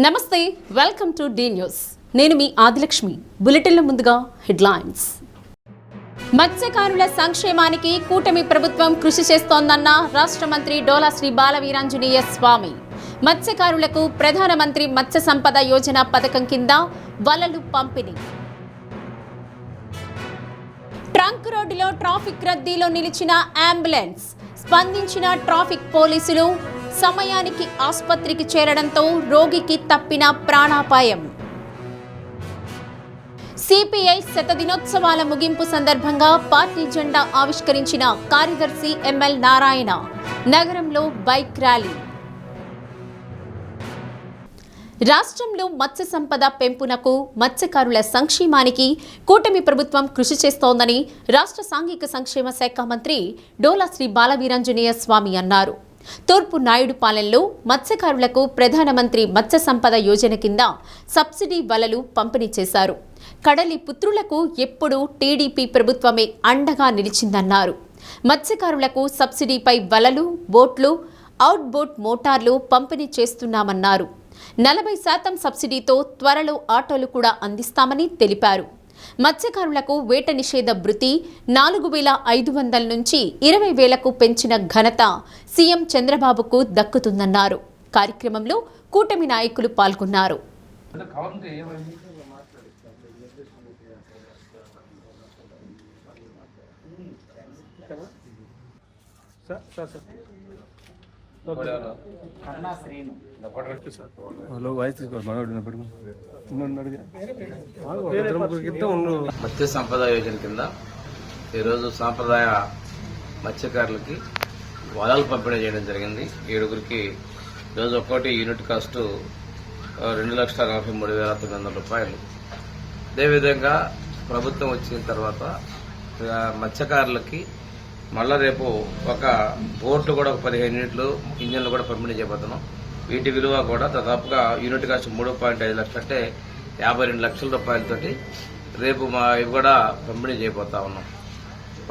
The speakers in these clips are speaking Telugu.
నమస్తే, వెల్కమ్ టు డి న్యూస్. నేను మీ ఆదిలక్ష్మి. బులెటిన్ల ముందుగా హెడ్లైన్స్. మత్స్యకారుల సంక్షేమానికి కూటమి ప్రభుత్వం కృషి చేస్తోందన్న రాష్ట్ర మంత్రి డోలా శ్రీ బాలవీరాంజనేయ స్వామి. మత్స్యకారులకు ప్రధానమంత్రి మత్స్య సంపద యోజన పథకం కింద వలలు పంపిణీ. ట్రంక్ రోడ్డులో ట్రాఫిక్ రద్దీలో నిలిచిన అంబులెన్స్. స్పందించిన ట్రాఫిక్ పోలీసులు సమయానికి ఆసుపత్రికి చేరడంతో రోగికి తప్పిన ప్రాణాపాయం. సిపిఐ శతదినోత్సవాల ముగింపు సందర్భంగా పార్టీ జెండా ఆవిష్కరించిన కార్యదర్శి ఎంఎల్ నారాయణ. నగరంలో బైక్ ర్యాలీ. రాష్ట్రంలో మత్స్య సంపద పెంపునకు, మత్స్యకారుల సంక్షేమానికి కూటమి ప్రభుత్వం కృషి చేస్తోందని రాష్ట్ర సాంఘిక సంక్షేమ శాఖ మంత్రి డోలా శ్రీ బాలవీరాంజనేయ స్వామి అన్నారు. తూర్పు నాయుడుపాలెంలో మత్స్యకారులకు ప్రధానమంత్రి మత్స్య సంపద యోజన కింద సబ్సిడీ వలలు పంపిణీ చేశారు. కడలి పుత్రులకు ఎప్పుడూ టీడీపీ ప్రభుత్వమే అండగా నిలిచిందన్నారు. మత్స్యకారులకు సబ్సిడీపై వలలు, బోట్లు, అవుట్ బోట్ మోటార్లు పంపిణీ చేస్తున్నామన్నారు. 40% సబ్సిడీతో త్వరలో ఆటోలు కూడా అందిస్తామని తెలిపారు. మత్స్యకారులకు వేట నిషేధ భృతి 4,500 నుంచి 20,000కు పెంచిన ఘనత సీఎం చంద్రబాబుకు దక్కుతుందన్నారు. కార్యక్రమంలో కూటమి నాయకులు పాల్గొన్నారు. మత్స్య సంపద యోజన కింద ఈరోజు సాంప్రదాయ మత్స్యకారులకి వలలు పంపిణీ చేయడం జరిగింది. 7గురికి ఈరోజు ఒక్కోటి యూనిట్ కాస్టు 2,43,900 రూపాయలు. అదేవిధంగా ప్రభుత్వం వచ్చిన తర్వాత మత్స్యకారులకి మళ్ళా రేపు ఒక బోట్లు కూడా 15 యూనిట్లు ఇంజన్లు కూడా పంపిణీ చేయబోతున్నాం. వీటి విలువ కూడా దాదాపుగా యూనిట్ కాస్ట్ 3.5 లక్షలు అంటే 52 లక్షల రూపాయలతోటి రేపు ఇవి కూడా పంపిణీ చేయబోతా ఉన్నాం.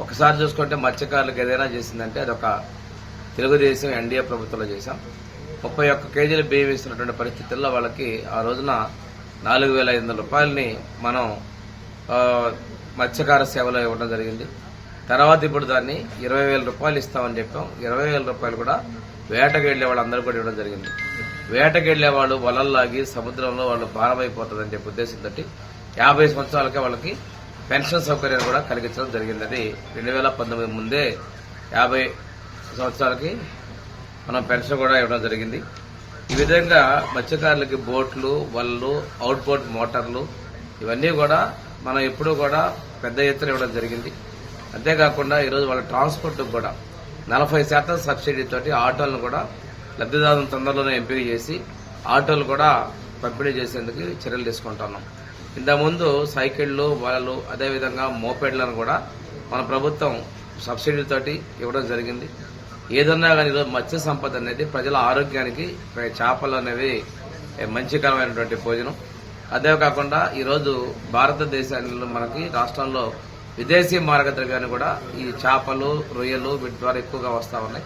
ఒకసారి చూసుకుంటే మత్స్యకారులకు ఏదైనా చేసిందంటే అదొక తెలుగుదేశం ఎన్డీఏ ప్రభుత్వంలో చేశాం. 31 కేజీల బియ్యం ఇస్తున్నటువంటి పరిస్థితుల్లో వాళ్ళకి ఆ రోజున 4,500 రూపాయలని మనం మత్స్యకార సేవలో ఇవ్వడం జరిగింది. తర్వాత ఇప్పుడు దాన్ని 20,000 రూపాయలు ఇస్తామని చెప్పాం. 20,000 రూపాయలు కూడా వేటకు వెళ్లే వాళ్ళందరూ కూడా ఇవ్వడం జరిగింది. వేటకు వెళ్లే వాళ్ళు వలల్లాగి సముద్రంలో వాళ్ళు భారమైపోతుందని చెప్పే ఉద్దేశంతో 50 సంవత్సరాలకే వాళ్ళకి పెన్షన్ సౌకర్యాన్ని కూడా కలిగించడం జరిగింది. అది 2019 ముందే 50 సంవత్సరాలకి మనం పెన్షన్ కూడా ఇవ్వడం జరిగింది. ఈ విధంగా మత్స్యకారులకి బోట్లు, వలలు, అవుట్ బోట్ మోటార్లు ఇవన్నీ కూడా మనం ఎప్పుడూ కూడా పెద్ద ఎత్తున ఇవ్వడం జరిగింది. అంతేకాకుండా ఈరోజు వాళ్ళ ట్రాన్స్పోర్ట్ కూడా 40% సబ్సిడీతోటి ఆటోలను కూడా లబ్ధిదారులను తొందరలోనే ఎంపిక చేసి ఆటోలు కూడా పంపిణీ చేసేందుకు చర్యలు తీసుకుంటున్నాం. ఇంతకుముందు సైకిళ్లు, వలలు, అదేవిధంగా మోపెడ్లను కూడా మన ప్రభుత్వం సబ్సిడీతోటి ఇవ్వడం జరిగింది. ఏదన్నా కానీ ఈరోజు మత్స్య సంపద అనేది ప్రజల ఆరోగ్యానికి, చేపలు అనేవి మంచికరమైనటువంటి భోజనం. అదే కాకుండా ఈరోజు భారతదేశంలో మనకి రాష్ట్రంలో విదేశీ మార్గద్రవ్యాన్ని కూడా ఈ చేపలు, రొయ్యలు వీటి ద్వారా ఎక్కువగా వస్తూ ఉన్నాయి.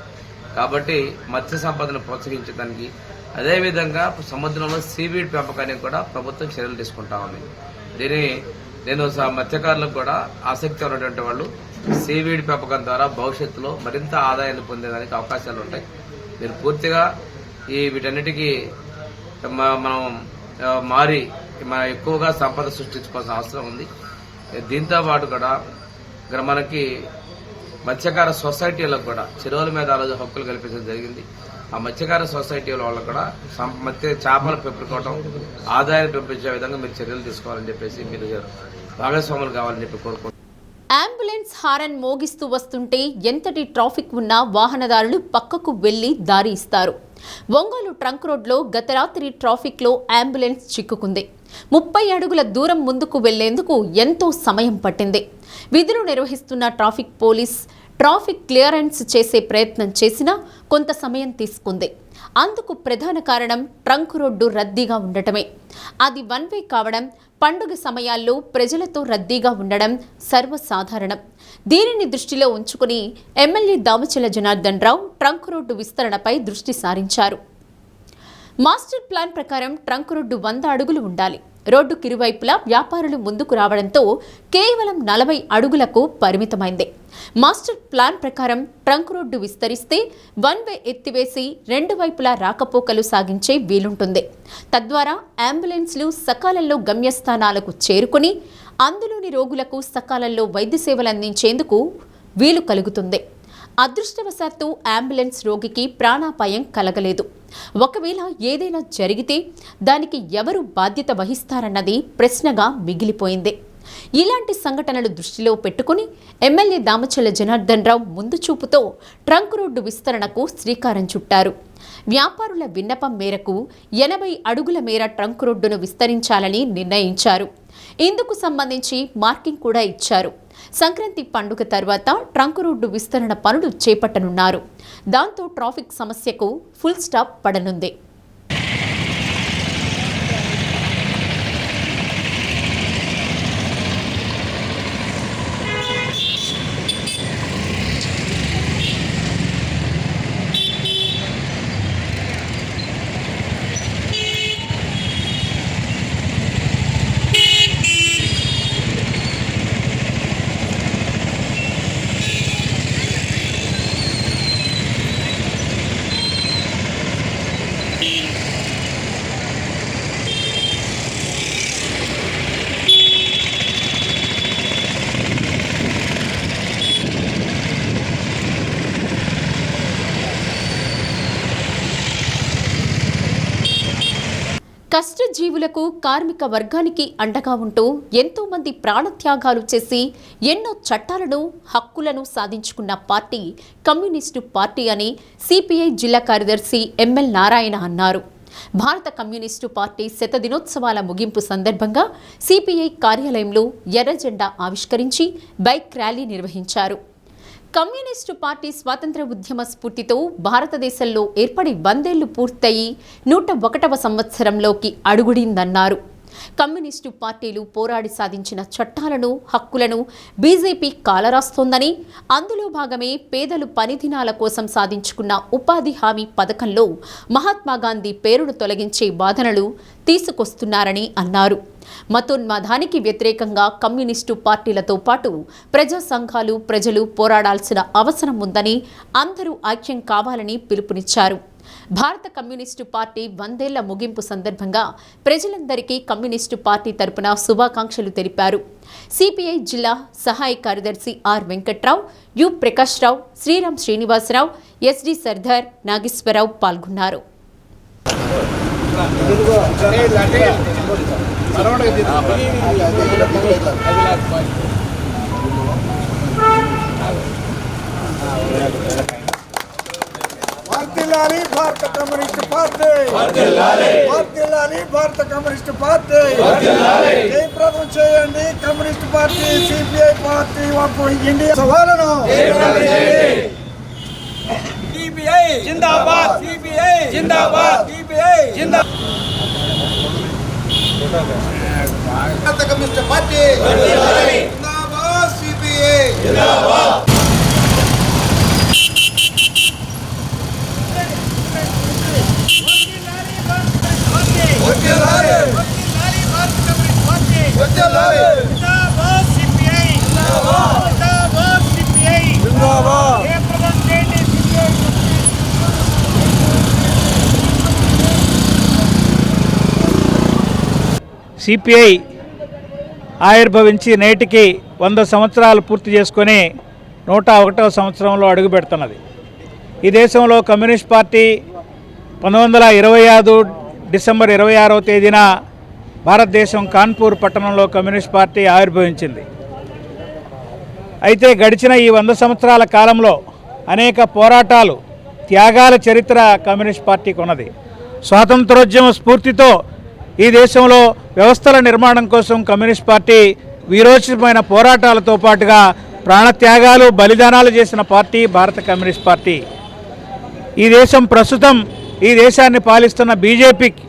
కాబట్టి మత్స్య సంపదను ప్రోత్సహించడానికి, అదేవిధంగా సముద్రంలో సీవీడ్ పెంపకానికి కూడా ప్రభుత్వం చర్యలు తీసుకుంటా ఉంది. నేను మత్స్యకారులకు కూడా ఆసక్తి ఉన్నటువంటి వాళ్ళు సీవీడ్ పెంపకం ద్వారా భవిష్యత్తులో మరింత ఆదాయాన్ని పొందేదానికి అవకాశాలు ఉంటాయి. మీరు పూర్తిగా వీటన్నిటికీ మనం మారి ఎక్కువగా సంపద సృష్టించుకోవాల్సిన అవసరం ఉంది. దీంతో పాటు కూడా ఇక్కడ మనకి మత్స్యకార సొసైటీలకు కూడా చెరువుల మీద ఆ రోజు హక్కులు కల్పించడం జరిగింది. ఆ మత్స్యకార సొసైటీల వాళ్ళకు కూడా చేపలు పెంపుకోవడం, ఆదాయాన్ని పెంపించే విధంగా మీరు చర్యలు తీసుకోవాలని చెప్పేసి మీరు భాగస్వాములు కావాలని చెప్పి కోరుకుంటున్నాను. అంబులెన్స్ హారన్ మోగిస్తూ వస్తుంటే ఎంతటి ట్రాఫిక్ ఉన్నా వాహనదారులు పక్కకు వెళ్లి దారి ఇస్తారు. ఒంగోలు ట్రంక్ రోడ్లో గత రాత్రి ట్రాఫిక్లో అంబులెన్స్ చిక్కుకుంది. 30 అడుగుల దూరం ముందుకు వెళ్లేందుకు ఎంతో సమయం పట్టింది. విధులు నిర్వహిస్తున్న ట్రాఫిక్ పోలీస్ ట్రాఫిక్ క్లియరెన్స్ చేసే ప్రయత్నం చేసినా కొంత సమయం తీసుకుంది. అందుకు ప్రధాన కారణం ట్రంక్ రోడ్డు రద్దీగా ఉండటమే. అది 1 వే కావడం, పండుగ సమయాల్లో ప్రజలతో రద్దీగా ఉండడం సర్వసాధారణం. దీనిని దృష్టిలో ఉంచుకుని MLA Damacharla Janardhan Rao trunk road విస్తరణపై దృష్టి సారించారు. మాస్టర్ ప్లాన్ ప్రకారం ట్రంక్ రోడ్డు 100 అడుగులు ఉండాలి. రోడ్డుకి ఇరువైపులా వ్యాపారులు ముందుకు రావడంతో కేవలం 40 అడుగులకు పరిమితమైంది. మాస్టర్ ప్లాన్ ప్రకారం ట్రంక్ రోడ్డు విస్తరిస్తే 1 వే ఎత్తివేసి 2 వైపులా రాకపోకలు సాగించే వీలుంటుంది. తద్వారా అంబులెన్స్లు సకాలంలో గమ్యస్థానాలకు చేరుకుని అందులోని రోగులకు సకాలంలో వైద్య సేవలు అందించేందుకు వీలు కలుగుతుంది. అదృష్టవశాత్తు అంబులెన్స్ రోగికి ప్రాణాపాయం కలగలేదు. ఒకవేళ ఏదైనా జరిగితే దానికి ఎవరు బాధ్యత వహిస్తారన్నది ప్రశ్నగా మిగిలిపోయింది. ఇలాంటి సంఘటనలు దృష్టిలో పెట్టుకుని ఎమ్మెల్యే దామచల్ల జనార్దన్ రావు ముందు చూపుతో ట్రంక్ రోడ్డు విస్తరణకు శ్రీకారం చుట్టారు. వ్యాపారుల విన్నపం మేరకు 80 అడుగుల మేర ట్రంక్ రోడ్డును విస్తరించాలని నిర్ణయించారు. ఇందుకు సంబంధించి మార్కింగ్ కూడా ఇచ్చారు. సంక్రాంతి పండుగ తర్వాత ట్రంక్ రోడ్డు విస్తరణ పనులు చేపట్టనున్నారు. దాంతో ట్రాఫిక్ సమస్యకు ఫుల్ స్టాప్ పడనుంది. కష్టజీవులకు కార్మిక వర్గానికి అండగా ఉంటూ ఎంతో మంది ప్రాణత్యాగాలు చేసి ఎన్నో చట్టాలను హక్కులను సాధించుకున్న పార్టీ కమ్యూనిస్టు పార్టీ అని సిపిఐ జిల్లా కార్యదర్శి ఎంఎల్ నారాయణ అన్నారు. భారత కమ్యూనిస్టు పార్టీ శతదినోత్సవాల ముగింపు సందర్భంగా సిపిఐ కార్యాలయంలో ఎర్ర జెండా ఆవిష్కరించి బైక్ ర్యాలీ నిర్వహించారు. కమ్యూనిస్టు పార్టీ స్వాతంత్ర ఉద్యమ స్ఫూర్తితో భారతదేశంలో ఏర్పడి 100 ఏళ్లు పూర్తయి 101వ సంవత్సరంలోకి అడుగుడిందన్నారు. కమ్యూనిస్టు పార్టీలు పోరాడి సాధించిన చట్టాలను హక్కులను బీజేపీ కాలరాస్తోందని, అందులో భాగమే పేదలు పని దినాల కోసం సాధించుకున్న ఉపాధి హామీ పథకంలో మహాత్మాగాంధీ పేరును తొలగించే వాదనలు తీసుకొస్తున్నారని అన్నారు. మతోన్మాదానికి వ్యతిరేకంగా కమ్యూనిస్టు పార్టీలతో పాటు ప్రజా సంఘాలు ప్రజలు పోరాడాల్సిన అవసరం ఉందని, అందరూ ఐక్యం కావాలని పిలుపునిచ్చారు. భారత కమ్యూనిస్టు పార్టీ 100 ఏళ్ల ముగింపు సందర్భంగా ప్రజలందరికీ కమ్యూనిస్టు పార్టీ తరపున శుభాకాంక్షలు తెలిపారు. సిపిఐ జిల్లా సహాయ కార్యదర్శి R Venkatrao, U Prakash Rao, Sriram Srinivasarao, SD Sardar, Nageswararao పాల్గొన్నారు. వర్ధిల్లాలి భారత కమ్యూనిస్టు పార్టీ, వర్ధిల్లాలి భారత కమ్యూనిస్టు పార్టీ, జయప్రదం చేయండి communist party CPI party India సవాలను. సిపిఐ జిందాబాద్, సిపిఐ జిందాబాద్, సిపిఐ జిందాబాద్. భారత కమ్యూనిస్టు పార్టీ జిందాబాద్, సిపిఐ జిందాబాద్. సిపిఐ ఆవిర్భవించి నేటికి 100 సంవత్సరాలు పూర్తి చేసుకొని 101వ సంవత్సరంలో అడుగుపెడుతున్నది. ఈ దేశంలో కమ్యూనిస్ట్ పార్టీ 1925 డిసెంబర్ 26వ తేదీన భారతదేశం కాన్పూర్ పట్టణంలో కమ్యూనిస్ట్ పార్టీ ఆవిర్భవించింది. అయితే గడిచిన ఈ 100 సంవత్సరాల కాలంలో అనేక పోరాటాలు, త్యాగాల చరిత్ర కమ్యూనిస్ట్ పార్టీకి ఉన్నది. స్వాతంత్రోద్యమ స్ఫూర్తితో ఈ దేశంలో వ్యవస్థల నిర్మాణం కోసం కమ్యూనిస్ట్ పార్టీ వీరోచితమైన పోరాటాలతో పాటుగా ప్రాణత్యాగాలు, బలిదానాలు చేసిన పార్టీ భారత కమ్యూనిస్ట్ పార్టీ. ఈ దేశం ప్రస్తుతం ఈ దేశాన్ని పాలిస్తున్న బీజేపీకి,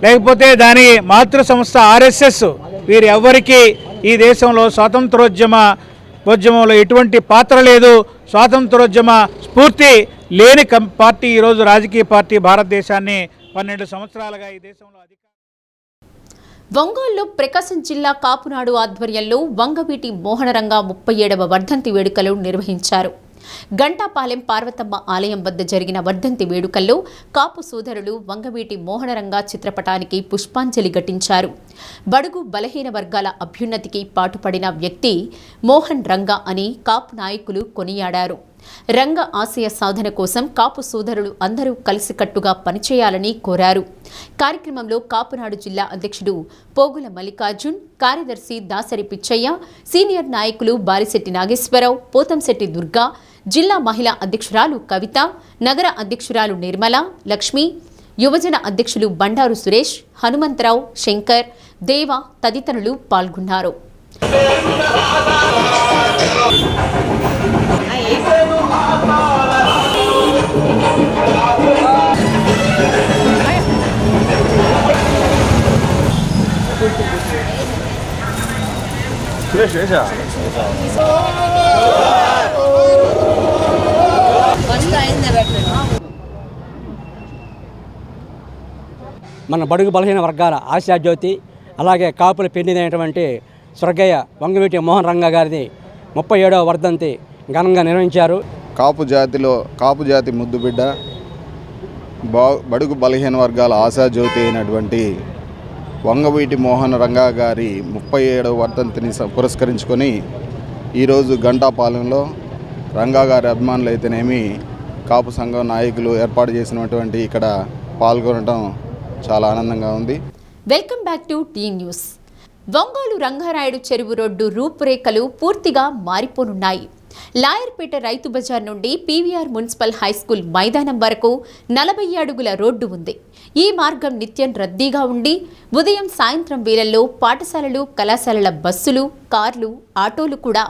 లేకపోతే దాని మాతృ సంస్థ ఆర్ఎస్ఎస్, వీరెవ్వరికీ ఈ దేశంలో స్వాతంత్రోద్యమంలో ఎటువంటి పాత్ర లేదు. స్వాతంత్రోద్యమ స్ఫూర్తి లేని పార్టీ ఈరోజు రాజకీయ పార్టీ భారతదేశాన్ని 12 సంవత్సరాలుగా ఈ దేశంలో ఒంగోలులో ప్రకాశం జిల్లా కాపునాడు ఆధ్వర్యంలో వంగవీటి మోహనరంగ 37వ వర్ధంతి వేడుకలు నిర్వహించారు. గంటాపాలెం పార్వతమ్మ ఆలయం వద్ద జరిగిన వర్ధంతి వేడుకల్లో కాపు సోదరులు వంగవీటి మోహనరంగ చిత్రపటానికి పుష్పాంజలి ఘటించారు. బడుగు బలహీన వర్గాల అభ్యున్నతికి పాటుపడిన వ్యక్తి మోహన్ రంగ అని కాపు నాయకులు కొనియాడారు. రంగ ఆశయ సాధన కోసం కాపు సోదరులు అందరూ కలిసికట్టుగా పనిచేయాలని కోరారు. కార్యక్రమంలో కాపునాడు జిల్లా అధ్యక్షుడు పోగుల మల్లికార్జున్, కార్యదర్శి దాసరి పిచ్చయ్య, సీనియర్ నాయకులు బారిశెట్టి నాగేశ్వరరావు, పోతంశెట్టి దుర్గా, జిల్లా మహిళా అధ్యక్షురాలు కవిత, నగర అధ్యక్షురాలు నిర్మల, లక్ష్మి, యువజన అధ్యక్షులు బండారు సురేష్, హనుమంతరావు, శంకర్, దేవ తదితరులు పాల్గొన్నారు. మన బడుగు బలహీన వర్గాల ఆశాజ్యోతి, అలాగే కాపుల పెన్నిదైనటువంటి స్వర్గయ్య వంగవీటి మోహన్ రంగ గారిది 37వ వర్ధంతి ఘనంగా నిర్వహించారు. కాపు జాతి ముద్దుబిడ్డ, బడుగు బలహీన వర్గాల ఆశాజ్యోతి అయినటువంటి వంగవీటి మోహన్ రంగా గారి 37వ వర్ధంతిని పురస్కరించుకొని ఈరోజు గంటాపాలెంలో రంగా గారి అభిమానులు అయితేనేమి కాపు సంఘం నాయకులు ఏర్పాటు చేసినటువంటి ఇక్కడ పాల్గొనడం చాలా ఆనందంగా ఉంది. Welcome back to T News. Ongole Rangarayudu చెరువు రోడ్డు రూపురేఖలు పూర్తిగా మారిపోనున్నాయి. లాయర్పేట రైతు బజార్ నుండి పీవీఆర్ మున్సిపల్ హైస్కూల్ మైదానం వరకు 40 అడుగుల రోడ్డు ఉంది. ఈ మార్గం నిత్యం రద్దీగా ఉండి ఉదయం సాయంత్రం వేళల్లో పాఠశాలలు, కళాశాలల బస్సులు, కార్లు, ఆటోలు కూడా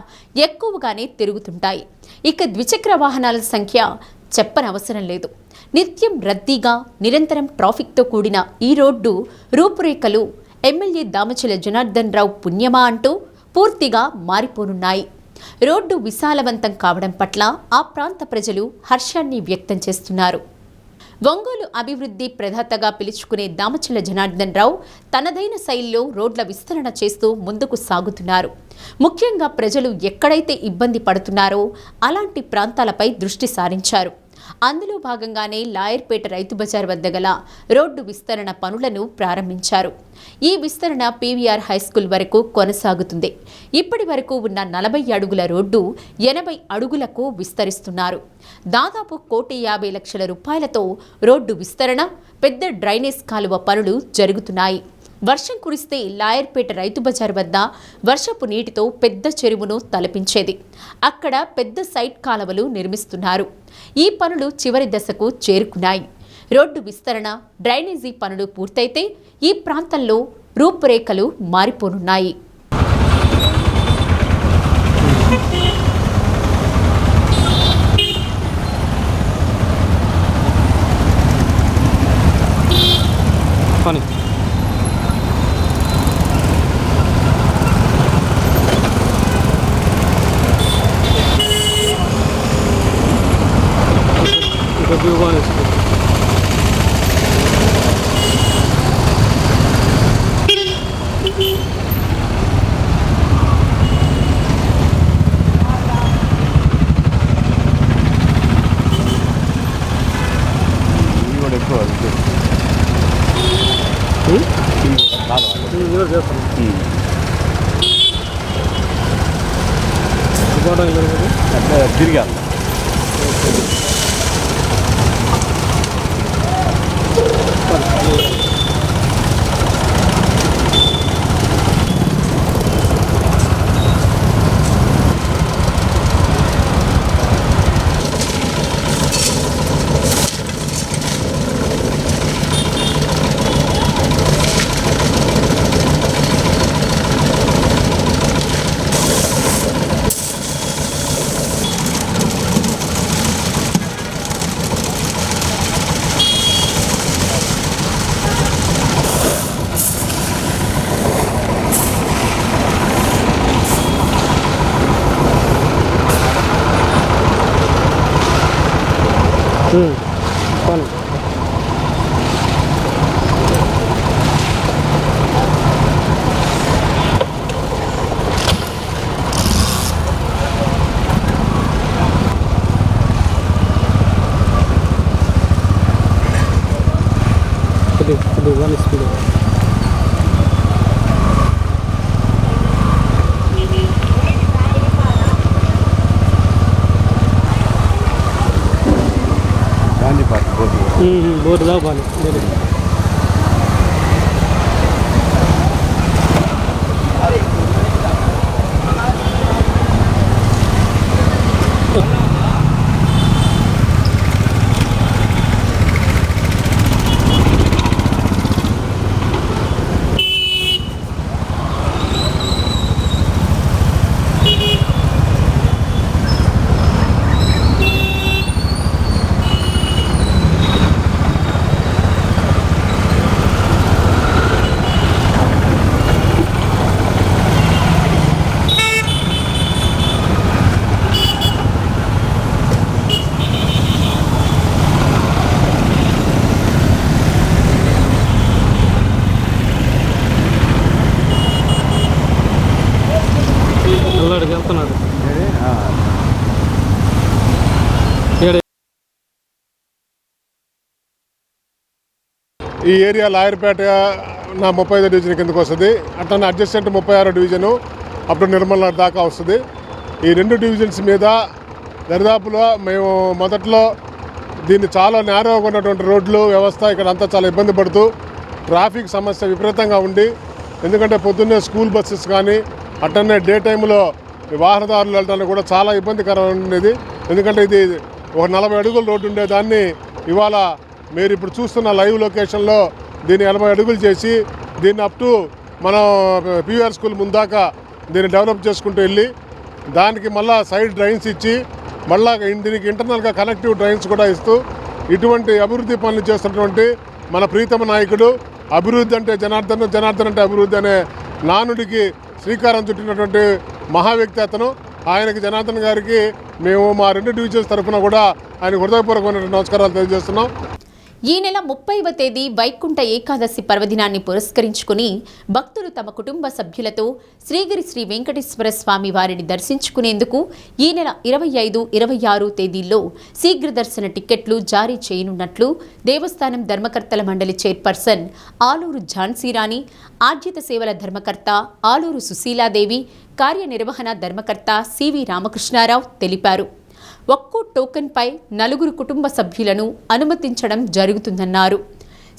ఎక్కువగానే తిరుగుతుంటాయి. ఇక ద్విచక్ర వాహనాల సంఖ్య చెప్పనవసరం లేదు. నిత్యం రద్దీగా నిరంతరం ట్రాఫిక్తో కూడిన ఈ రోడ్డు రూపురేఖలు ఎమ్మెల్యే దామచల జనార్దన్ రావు పుణ్యమా అంటూ పూర్తిగా మారిపోనున్నాయి. రోడ్డు విశాలవంతం కావడం పట్ల ఆ ప్రాంత ప్రజలు హర్షాన్ని వ్యక్తం చేస్తున్నారు. ఒంగోలు అభివృద్ధి ప్రదాతగా పిలుచుకునే దామచల జనార్దన్ రావు తనదైన శైలిలో రోడ్ల విస్తరణ చేస్తూ ముందుకు సాగుతున్నారు. ముఖ్యంగా ప్రజలు ఎక్కడైతే ఇబ్బంది పడుతున్నారో అలాంటి ప్రాంతాలపై దృష్టి సారించారు. అందులో భాగంగానే లాయర్పేట రైతు బజార్ వద్ద గల రోడ్డు విస్తరణ పనులను ప్రారంభించారు. ఈ విస్తరణ పీవీఆర్ హైస్కూల్ వరకు కొనసాగుతుంది. ఇప్పటి వరకు ఉన్న 40 అడుగుల రోడ్డు 80 అడుగులకు విస్తరిస్తున్నారు. దాదాపు 1,50,00,000 రూపాయలతో రోడ్డు విస్తరణ, పెద్ద డ్రైనేజ్ కాలువ పనులు జరుగుతున్నాయి. వర్షం కురిస్తే లాయర్పేట రైతు బజార్ వద్ద వర్షపు నీటితో పెద్ద చెరువును తలపించేది. అక్కడ పెద్ద సైడ్ కాలువలు నిర్మిస్తున్నారు. ఈ పనులు చివరి దశకు చేరుకున్నాయి. రోడ్డు విస్తరణ, డ్రైనేజీ పనులు పూర్తయితే ఈ ప్రాంతంలో రూపురేఖలు మారిపోనున్నాయి. తిరిగాను. బోర్డు దాపాలి వెళ్తున్నారు. ఈ ఏరియా లాయర్పేట నా 35వ డివిజన్ కిందకు వస్తుంది. అట్లనే అడ్జస్టెంట్ 36వ డివిజను అప్పుడు నిర్మల్ దాకా వస్తుంది. ఈ 2 డివిజన్స్ మీద దరిదాపులో మేము మొదట్లో దీన్ని చాలా నేరోగా ఉన్నటువంటి రోడ్లు వ్యవస్థ ఇక్కడ అంతా చాలా ఇబ్బంది పడుతూ ట్రాఫిక్ సమస్య విపరీతంగా ఉండి, ఎందుకంటే పొద్దున్నే స్కూల్ బస్సెస్ కానీ అట్లనే డే టైంలో వాహనదారులు వెళ్ళడానికి కూడా చాలా ఇబ్బందికరంగా ఉండేది. ఎందుకంటే ఇది ఒక 40 అడుగుల రోడ్డు ఉండేదాన్ని ఇవాళ మీరు ఇప్పుడు చూస్తున్న లైవ్ లొకేషన్లో దీన్ని 80 అడుగులు చేసి దీన్ని అప్ టు మనం పీవీఆర్ స్కూల్ ముందాక దీన్ని డెవలప్ చేసుకుంటూ వెళ్ళి దానికి మళ్ళా సైడ్ డ్రైన్స్ ఇచ్చి మళ్ళా దీనికి ఇంటర్నల్గా కనెక్టివ్ డ్రైన్స్ కూడా ఇస్తూ ఇటువంటి అభివృద్ధి పనులు చేస్తున్నటువంటి మన ప్రీతమ నాయకుడు, అభివృద్ధి అంటే జనార్దన్, జనార్దన్ అంటే అభివృద్ధి అనే నానుడికి శ్రీకారం చుట్టినటువంటి మహా వ్యక్తి అతను. ఆయనకి జనార్దన్ గారికి మేము మా 2 డివిజన్స్ తరఫున కూడా ఆయన హృదయపూర్వకమైన నమస్కారాలు తెలియజేస్తున్నాం. ఈ నెల 30వ తేదీ వైకుంఠ ఏకాదశి పర్వదినాన్ని పురస్కరించుకుని భక్తులు తమ కుటుంబ సభ్యులతో శ్రీగిరి శ్రీ వెంకటేశ్వర స్వామి వారిని దర్శించుకునేందుకు ఈ నెల 25, 26 తేదీల్లో శీఘ్ర దర్శన టిక్కెట్లు జారీ చేయనున్నట్లు దేవస్థానం ధర్మకర్తల మండలి చైర్పర్సన్ ఆలూరు ఝాన్సీరాణి, ఆర్జిత సేవల ధర్మకర్త ఆలూరు సుశీలాదేవి, కార్యనిర్వహణ ధర్మకర్త సివి రామకృష్ణారావు తెలిపారు. ఒక్కో టోకెన్పై 4 కుటుంబ సభ్యులను అనుమతించడం జరుగుతుందన్నారు.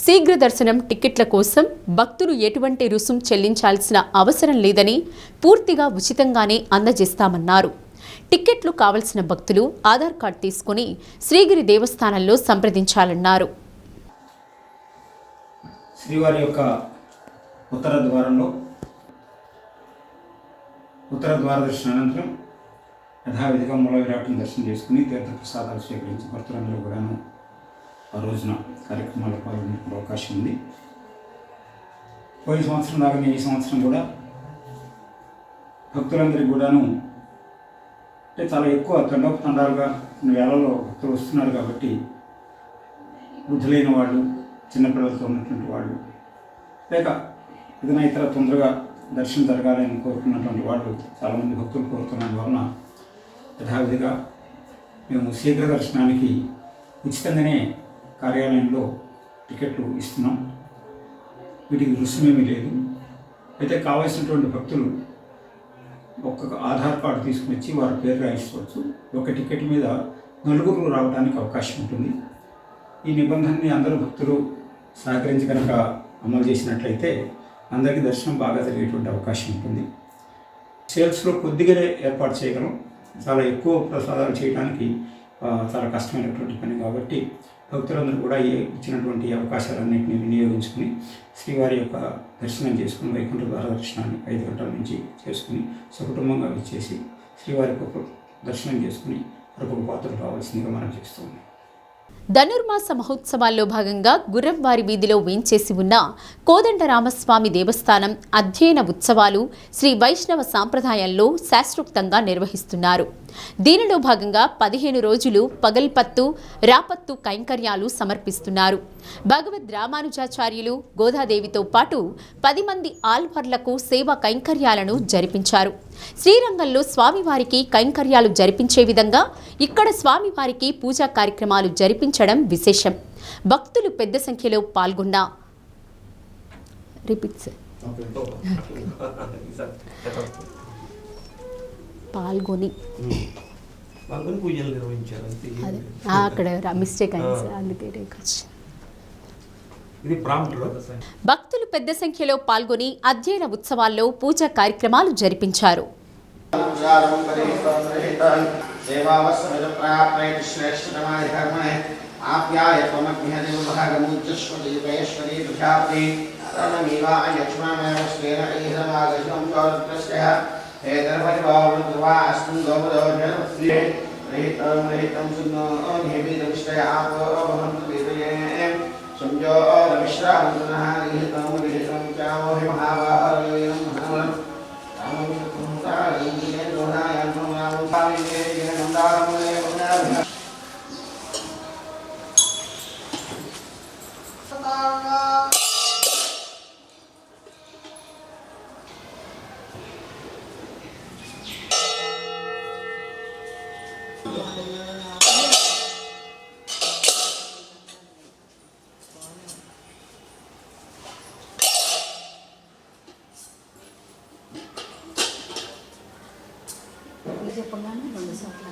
శీఘ్ర దర్శనం టిక్కెట్ల కోసం భక్తులు ఎటువంటి రుసుం చెల్లించాల్సిన అవసరం లేదని, పూర్తిగా ఉచితంగానే అందజేస్తామన్నారు. టిక్కెట్లు కావలసిన భక్తులు ఆధార్ కార్డు తీసుకుని శ్రీగిరి దేవస్థానంలో సంప్రదించాలన్నారు. శ్రీవారి యొక్క ఉత్తర ద్వార దర్శనం అనంతరం యథావిధిగా మూల విరాట్ను దర్శనం చేసుకుని తీర్థప్రసాదాలు స్వీకరించి భక్తులందరూ కూడాను ఆ రోజున కార్యక్రమాల్లో పాల్గొనే అవకాశం ఉంది. పోయిన సంవత్సరం లాగానే ఈ సంవత్సరం కూడా భక్తులందరికీ కూడాను అంటే చాలా ఎక్కువ తండాలుగా వేళల్లో భక్తులు వస్తున్నారు కాబట్టి వృద్ధులైన వాళ్ళు, చిన్నపిల్లలతో ఉన్నటువంటి వాళ్ళు, లేక ఏదైనా ఇతర తొందరగా దర్శనం జరగాలని కోరుకున్నటువంటి వాళ్ళు చాలామంది భక్తులు కోరుతున్నందు వలన యథావిధిగా మేము శీఘ్ర దర్శనానికి ఉచితంగానే కార్యాలయంలో టికెట్లు ఇస్తున్నాం. వీటికి రుసుమేమీ లేదు. అయితే కావాల్సినటువంటి భక్తులు ఒక్కొక్క ఆధార్ కార్డు తీసుకుని వచ్చి వారి పేరు రాయించుకోవచ్చు. ఒక టికెట్ మీద 4 రావడానికి అవకాశం ఉంటుంది. ఈ నిబంధనని అందరూ భక్తులు సహకరించి కనుక అమలు చేసినట్లయితే అందరికీ దర్శనం బాగా జరిగేటువంటి అవకాశం ఉంటుంది. సేల్స్లో కొద్దిగానే ఏర్పాటు చేయగలం. చాలా ఎక్కువ ప్రసాదాలు చేయడానికి చాలా కష్టమైనటువంటి పని కాబట్టి భక్తులందరూ కూడా ఇచ్చినటువంటి అవకాశాలన్నింటినీ వినియోగించుకుని శ్రీవారి యొక్క దర్శనం చేసుకుని వైకుంఠ ద్వార దర్శనాన్ని 5 గంటల నుంచి చేసుకుని సకుటుంబంగా వచ్చేసి శ్రీవారి దర్శనం చేసుకుని కృపకు పాత్రలు కావాల్సిందిగా మనం చేస్తున్నాం. ధనుర్మాస మహోత్సవాల్లో భాగంగా గుర్రంవారి వీధిలో వేంచేసి ఉన్న కోదండరామస్వామి దేవస్థానం అధ్యయన ఉత్సవాలు శ్రీ వైష్ణవ సాంప్రదాయంలో శాస్త్రోక్తంగా నిర్వహిస్తున్నారు. దీనిలో భాగంగా 15 రోజులు పగల్పత్తు, రాపత్తు కైంకర్యాలు సమర్పిస్తున్నారు. భగవద్ రామానుజాచార్యులు, గోదాదేవితో పాటు 10 మంది ఆల్వార్లకు సేవా కైంకర్యాలను జరిపించారు. శ్రీరంగంలో స్వామివారికి కైంకర్యాలు జరిపించే విధంగా ఇక్కడ స్వామివారికి పూజా కార్యక్రమాలు జరిపించడం విశేషం. భక్తులు పెద్ద సంఖ్యలో పాల్గొన్న రిపీట్ సార్. పాల్గొని పూజలు నిర్వహించారు. అదే అక్కడ మిస్టేక్ అయింది సార్, అందుకే భక్తులు పెద్ద సంఖ్యలో పాల్గొని అధ్యయన ఉత్సవాల్లో పూజా కార్యక్రమాలు జరిపించారు. संजो रविश्रावन्तनः लिहितं लिहितं चामो हि महाभारतं చెప్పగానే 2 సార్లు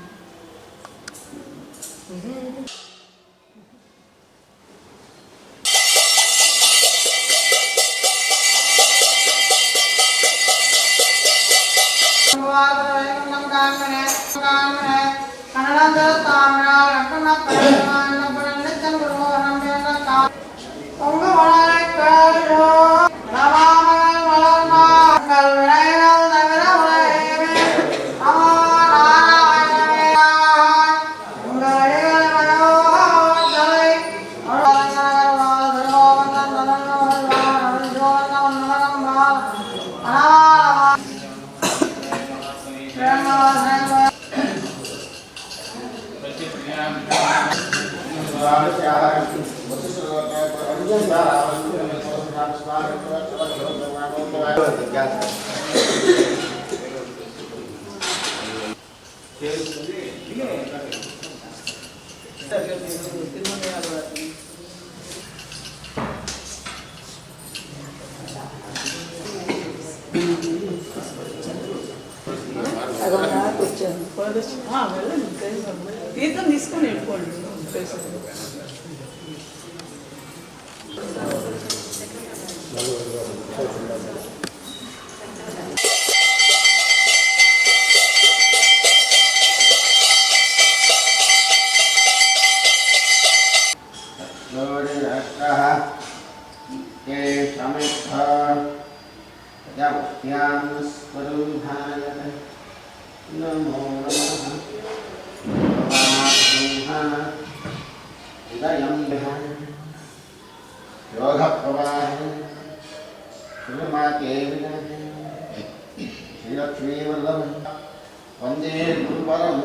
తీర్థం తీసుకొని వెళ్ళిపోండి. వందే పరం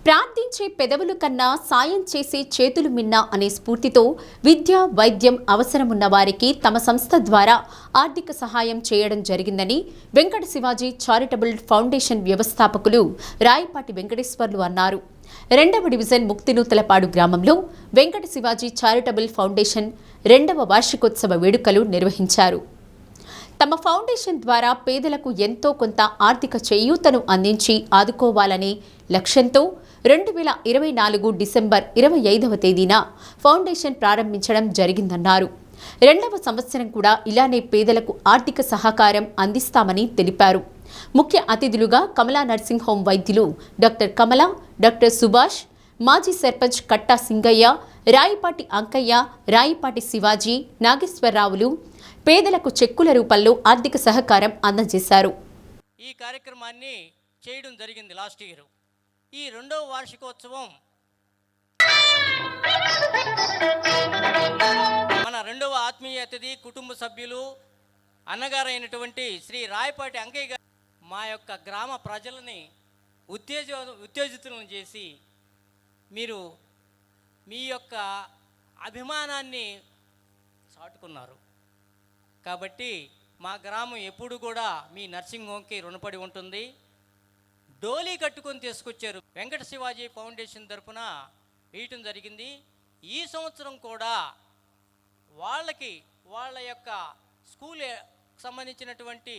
ప్రార్థించే పెదవులు కన్నా సాయం చేసే చేతులు మిన్నా అనే స్ఫూర్తితో విద్య, వైద్యం అవసరమున్న వారికి తమ సంస్థ ద్వారా ఆర్థిక సహాయం చేయడం జరిగిందని వెంకట శివాజీ చారిటబుల్ ఫౌండేషన్ వ్యవస్థాపకులు రాయపాటి వెంకటేశ్వర్లు అన్నారు. 2వ డివిజన్ ముక్తినూతలపాడు గ్రామంలో వెంకట శివాజీ చారిటబుల్ ఫౌండేషన్ 2వ వార్షికోత్సవ వేడుకలు నిర్వహించారు. తమ ఫౌండేషన్ ద్వారా పేదలకు ఎంతో కొంత ఆర్థిక చేయూతను అందించి ఆదుకోవాలనే లక్ష్యంతో 2024 డిసెంబర్ 25వ తేదీన ఫౌండేషన్ ప్రారంభించడం జరిగిందన్నారు. 2వ సంవత్సరం కూడా ఇలానే పేదలకు ఆర్థిక సహకారం అందిస్తామని తెలిపారు. ముఖ్య అతిథులుగా కమలా నర్సింగ్ హోం వైద్యులు డాక్టర్ కమల, డాక్టర్ సుభాష్, మాజీ సర్పంచ్ కట్టా సింగయ్య, రాయిపాటి అంకయ్య, రాయిపాటి శివాజీ, నాగేశ్వరరావులు పేదలకు చెక్కుల రూపంలో ఆర్థిక సహకారం అందజేశారు. ఈ కార్యక్రమాన్ని చేయడం జరిగింది లాస్ట్ ఇయర్. ఈ 2వ వార్షికోత్సవం మన 2వ ఆత్మీయ అతిథి కుటుంబ సభ్యులు అన్నగారైనటువంటి శ్రీ రాయపాటి అంకయ్య గారు మా యొక్క గ్రామ ప్రజలని ఉత్తేజితులను చేసి మీరు మీ యొక్క అభిమానాన్ని చాటుకున్నారు. కాబట్టి మా గ్రామం ఎప్పుడు కూడా మీ నర్సింగ్ హోమ్కి రుణపడి ఉంటుంది. డోలీ కట్టుకొని తీసుకొచ్చారు. వెంకట శివాజీ ఫౌండేషన్ తరఫున వేయటం జరిగింది. ఈ సంవత్సరం కూడా వాళ్ళకి వాళ్ళ యొక్క స్కూల్ సంబంధించినటువంటి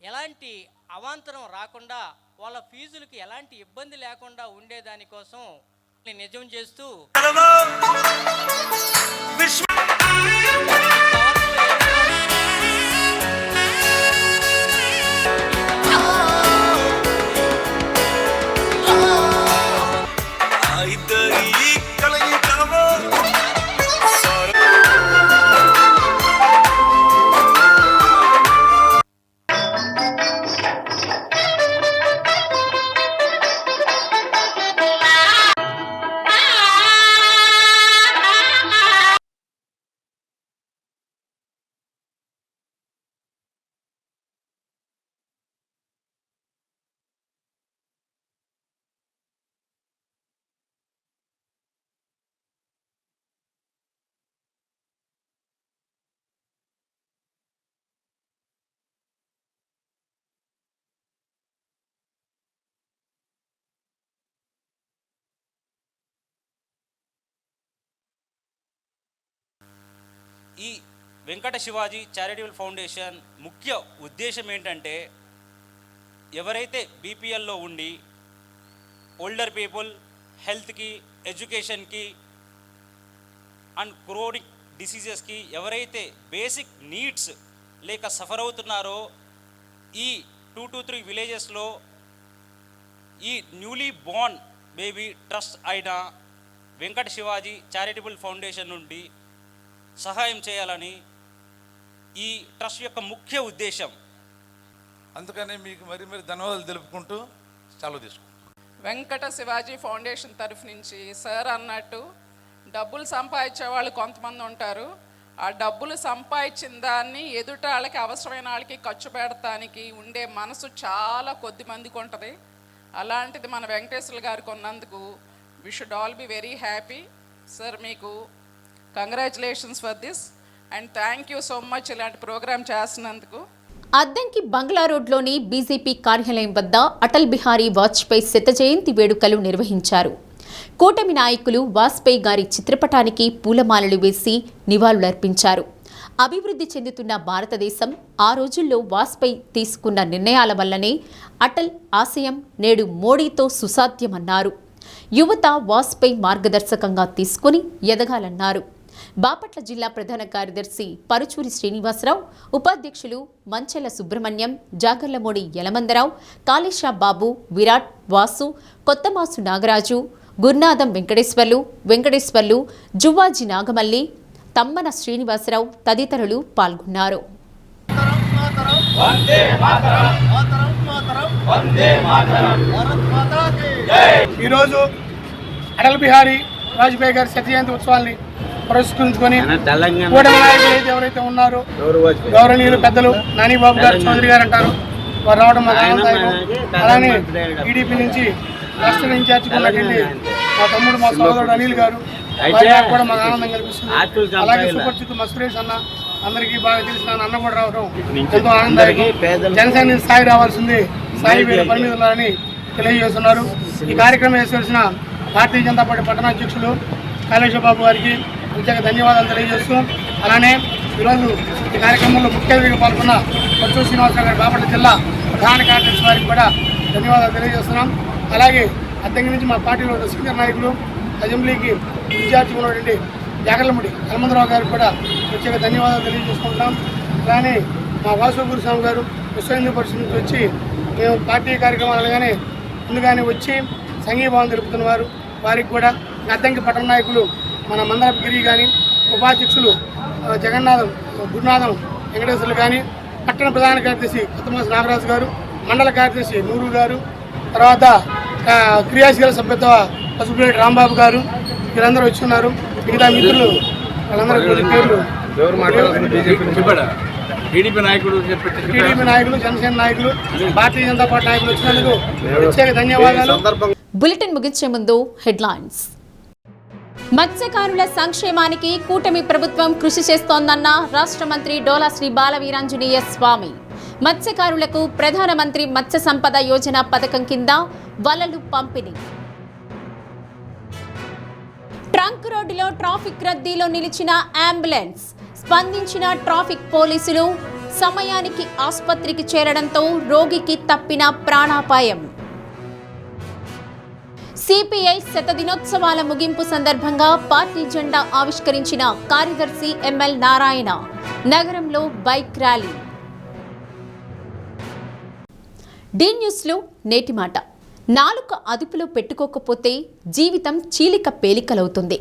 ఎలాంటి అవాంతరం రాకుండా, వాళ్ళ ఫీజులకి ఎలాంటి ఇబ్బంది లేకుండా ఉండేదానికోసం నిజం చేస్తూ ఈ వెంకట శివాజీ చారిటబుల్ ఫౌండేషన్ ముఖ్య ఉద్దేశం ఏంటంటే, ఎవరైతే బీపీఎల్లో ఉండి ఓల్డర్ పీపుల్ హెల్త్కి, ఎడ్యుకేషన్కి అండ్ క్రోనిక్ డిసీజెస్కి ఎవరైతే బేసిక్ నీడ్స్ లేక సఫర్ అవుతున్నారో, ఈ 2 to 3 విలేజెస్లో ఈ న్యూలీ బోర్న్ బేబీ ట్రస్ట్ అయిన వెంకట శివాజీ చారిటబుల్ ఫౌండేషన్ నుండి సహాయం చేయాలని ఈ ట్రస్ట్ యొక్క ముఖ్య ఉద్దేశం. అందుకనే మీకు మరి ధన్యవాదాలు తెలుపుకుంటూ సెలవు తీసుకుంటాం. వెంకట శివాజీ ఫౌండేషన్ తరఫు నుంచి సార్ అన్నట్టు డబ్బులు సంపాదించే వాళ్ళు కొంతమంది ఉంటారు. ఆ డబ్బులు సంపాదించిన దాన్ని ఎదుట వాళ్ళకి, అవసరమైన వాళ్ళకి ఖర్చు పెడతానికి ఉండే మనసు చాలా కొద్ది మందికి ఉంటుంది. అలాంటిది మన వెంకటేశ్వర గారికి ఉన్నందుకు we should all be very happy. Sir మీకు congratulations for this and thank you so much ఇలాంటి ప్రోగ్రామ్ చేస్తున్నందుకు. అద్దంకి బంగ్లా రోడ్లోని బీజేపీ కార్యాలయం వద్ద అటల్ బిహారీ వాజ్పేయి శత జయంతి వేడుకలు నిర్వహించారు. కూటమి నాయకులు వాజ్పేయి గారి చిత్రపటానికి పూలమాలలు వేసి నివాళులర్పించారు. అభివృద్ధి చెందుతున్న భారతదేశం ఆ రోజుల్లో వాజ్పేయి తీసుకున్న నిర్ణయాల వల్లనే అటల్ ఆశయం నేడు మోడీతో సుసాధ్యమన్నారు. యువత వాజ్పేయి మార్గదర్శకంగా తీసుకుని ఎదగాలన్నారు. బాపట్ల జిల్లా ప్రధాన కార్యదర్శి పరుచూరి శ్రీనివాసరావు, ఉపాధ్యక్షులు మంచెల సుబ్రహ్మణ్యం, జాగర్లమూడి యలమందరావు, కాళేశా బాబు, విరాట్, వాసు, కొత్తమాసు నాగరాజు, గురునాథం వెంకటేశ్వర్లు, జువ్వాజీ నాగమల్లి, తమ్మన శ్రీనివాసరావు తదితరులు పాల్గొన్నారు. ఈరోజు అటల్ బిహారీ వాజ్పేయి గారి శత జయంతి ఉత్సవాల్ని పురస్కరించుకొని కూటమి నాయకులు ఎవరైతే ఉన్నారో గౌరవనీయులు పెద్దలు నానిబాబు గారు, చౌదరి గారు అంటారు, వారు రావడం మాకు ఆనందదాయకం. అలానే టీడీపీ నుంచి రాష్ట్ర ఇన్ఛార్జ్ ఉన్నటువంటి మా తమ్ముడు, మా సోదరుడు అనిల్ గారు, వారికి కూడా మాకు ఆనందం కల్పిస్తుంది. అలాగే సుపరిచిత మా సురేష్ అన్న, అందరికీ బాగా తెలిసిన అన్న కూడా రావడం ఎంతో ఆనందదాయకం. జనసేన స్థాయి రావాల్సింది, స్థాయి వేరే పరిమితులని తెలియజేస్తున్నారు. ఈ కార్యక్రమం వేసిన భారతీయ జనతా పార్టీ పట్టణ అధ్యక్షులు కాళేశా బాబు గారికి ప్రత్యేక ధన్యవాదాలు తెలియజేస్తూ, అలానే ఈరోజు ఈ కార్యక్రమంలో ముఖ్య అతిథిగా పాల్గొన్న పరుచూరి శ్రీనివాసరావు గారి బాపట్ల జిల్లా ప్రధాన కార్యదర్శి వారికి కూడా ధన్యవాదాలు తెలియజేస్తున్నాం. అలాగే అద్దంకి నుంచి మా పార్టీలో సీనియర్ నాయకులు, అసెంబ్లీకి ఇన్ఛార్జి ఉన్నటువంటి జాగర్లమూడి యలమందరావు గారికి కూడా ప్రత్యేక ధన్యవాదాలు తెలియజేసుకుంటున్నాం. అలానే మా వాసు గురుస్వామి గారు, విశ్వ హిందూ పరిషత్ నుంచి వచ్చి మేము పార్టీ కార్యక్రమాలు కానీ ముందుగానే వచ్చి సంఘీభావం తెలుపుతున్నవారు వారికి కూడా అద్దంకి పట్టణ నాయకులు మన మందరపు గిరి కానీ ఉపాధ్యక్షులు జగన్నాథం గురునాథం వెంకటేశ్వర్లు కానీ పట్టణ ప్రధాన కార్యదర్శి కొత్తమాస నాగరాజు గారు మండల కార్యదర్శి నూరు గారు తర్వాత క్రియాశీల సభ్యత్వ పసుపులేటి రాంబాబు గారు వీరందరూ వచ్చి ఉన్నారు. మిగతా మిత్రులు వాళ్ళందరూ పేర్లు టీడీపీ నాయకులు జనసేన నాయకులు భారతీయ జనతా పార్టీ నాయకులు వచ్చినందుకు ప్రత్యేక ధన్యవాదాలు. బులెటిన్ ముగించే ముందు హెడ్లైన్స్. మత్స్యకారుల సంక్షేమానికి కూటమి ప్రభుత్వం కృషి చేస్తోందన్న రాష్ట్ర మంత్రి డోలా శ్రీ బాలవీరాంజనేయ స్వామి. మత్స్యకారులకు ప్రధానమంత్రి మత్స్య సంపద యోజన పథకం కింద వలలు పంపిణీ. ట్రంక్ రోడ్డులో ట్రాఫిక్ రద్దీలో నిలిచిన అంబులెన్స్ స్పందించిన ట్రాఫిక్ పోలీసులు సమయానికి ఆసుపత్రికి చేరడంతో రోగికి తప్పిన ప్రాణాపాయం. సిపిఐ శతదినోత్సవాల ముగింపు సందర్భంగా పార్టీ జెండా ఆవిష్కరించిన కార్యదర్శి ఎంఎల్ నారాయణ. నగరంలో బైక్ ర్యాలీ. డి న్యూస్లో నేటి మాట. నాలుక అదుపులో పెట్టుకోకపోతే జీవితం చీలిక పేలికలవుతుంది.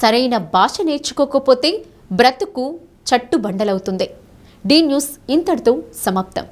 సరైన భాష నేర్చుకోకపోతే బ్రతుకు చట్టుబండలవుతుంది. డి న్యూస్ ఇంతటితో సమాప్తం.